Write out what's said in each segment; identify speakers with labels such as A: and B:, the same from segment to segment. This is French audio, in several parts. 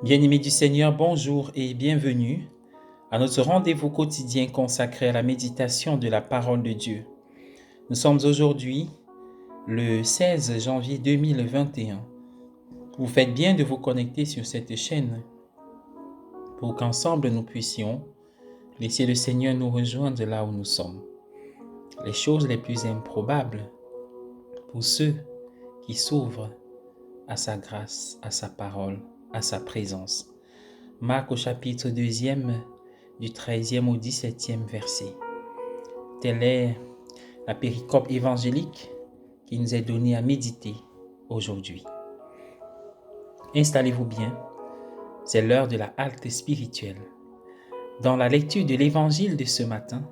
A: Bien-aimés du Seigneur, bonjour et bienvenue à notre rendez-vous quotidien consacré à la méditation de la parole de Dieu. Nous sommes aujourd'hui le 16 janvier 2021. Vous faites bien de vous connecter sur cette chaîne pour qu'ensemble nous puissions laisser le Seigneur nous rejoindre là où nous sommes. Les choses les plus improbables pour ceux qui s'ouvrent à sa grâce, à sa parole, à sa présence. Marc au chapitre 2, du 13e au 17e verset. Telle est la péricope évangélique qui nous est donnée à méditer aujourd'hui. Installez-vous bien, c'est l'heure de la halte spirituelle. Dans la lecture de l'évangile de ce matin,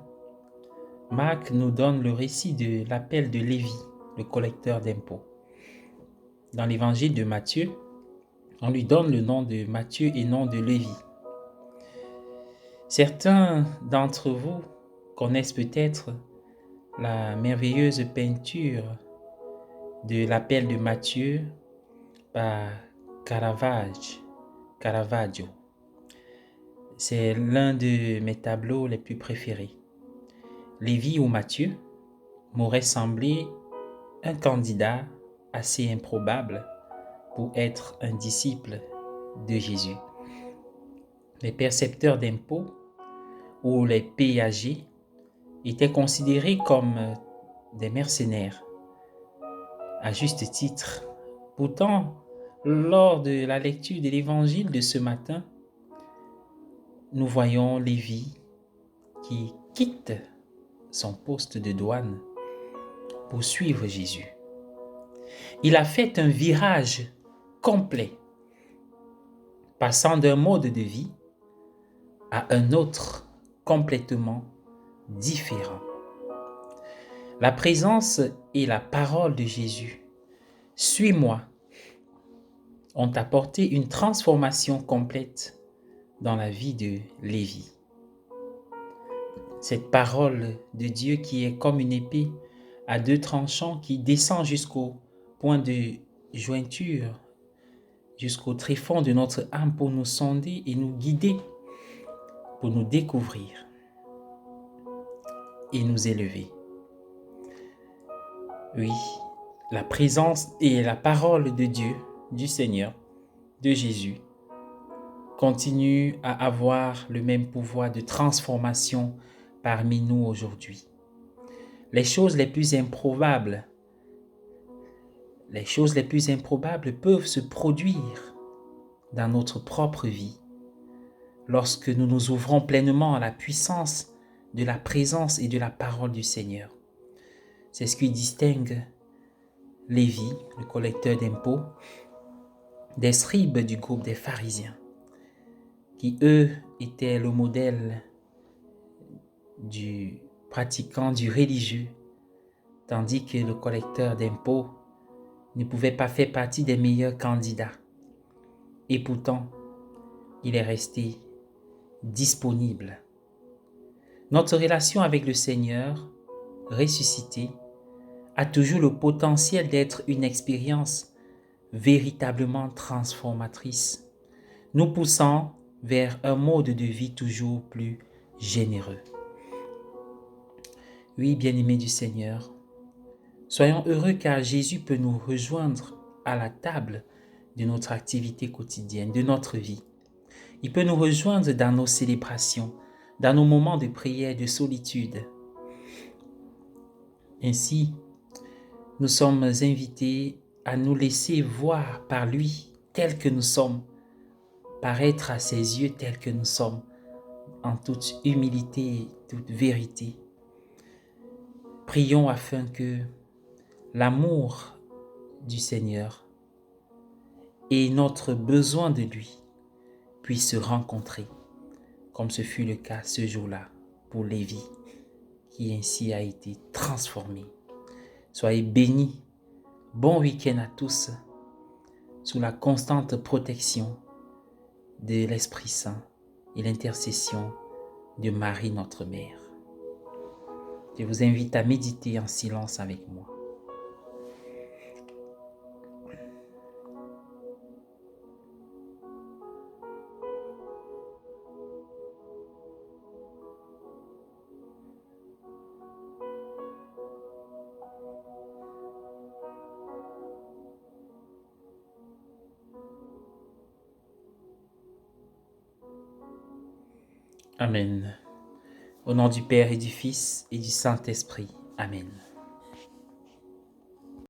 A: Marc nous donne le récit de l'appel de Lévi, le collecteur d'impôts. Dans l'évangile de Matthieu, on lui donne le nom de Matthieu et non de Lévi. Certains d'entre vous connaissent peut-être la merveilleuse peinture de l'appel de Matthieu par Caravaggio. C'est l'un de mes tableaux les plus préférés. Lévi ou Matthieu m'aurait semblé un candidat assez improbable pour être un disciple de Jésus. Les percepteurs d'impôts ou les péagers étaient considérés comme des mercenaires, à juste titre. Pourtant, lors de la lecture de l'évangile de ce matin, nous voyons Lévi qui quitte son poste de douane pour suivre Jésus. Il a fait un virage complet, passant d'un mode de vie à un autre complètement différent. La présence et la parole de Jésus, suis-moi, ont apporté une transformation complète dans la vie de Lévi. Cette parole de Dieu qui est comme une épée à deux tranchants qui descend jusqu'au point de jointure, jusqu'au tréfonds de notre âme pour nous sonder et nous guider, pour nous découvrir et nous élever. Oui, la présence et la parole de Dieu, du Seigneur, de Jésus, continue à avoir le même pouvoir de transformation parmi nous aujourd'hui. Les choses les plus improbables peuvent se produire dans notre propre vie lorsque nous nous ouvrons pleinement à la puissance de la présence et de la parole du Seigneur. C'est ce qui distingue Lévi, le collecteur d'impôts, des scribes du groupe des pharisiens, qui eux étaient le modèle du pratiquant, du religieux, tandis que le collecteur d'impôts ne pouvait pas faire partie des meilleurs candidats. Et pourtant, il est resté disponible. Notre relation avec le Seigneur, ressuscité, a toujours le potentiel d'être une expérience véritablement transformatrice, nous poussant vers un mode de vie toujours plus généreux. Oui, bien-aimés du Seigneur, soyons heureux car Jésus peut nous rejoindre à la table de notre activité quotidienne, de notre vie. Il peut nous rejoindre dans nos célébrations, dans nos moments de prière, de solitude. Ainsi, nous sommes invités à nous laisser voir par lui tel que nous sommes, paraître à ses yeux tel que nous sommes, en toute humilité et toute vérité. Prions afin que l'amour du Seigneur et notre besoin de lui puissent se rencontrer, comme ce fut le cas ce jour-là pour Lévi, qui ainsi a été transformé. Soyez bénis. Bon week-end à tous, sous la constante protection de l'Esprit Saint et l'intercession de Marie notre Mère. Je vous invite à méditer en silence avec moi. Amen. Au nom du Père et du Fils et du Saint-Esprit. Amen.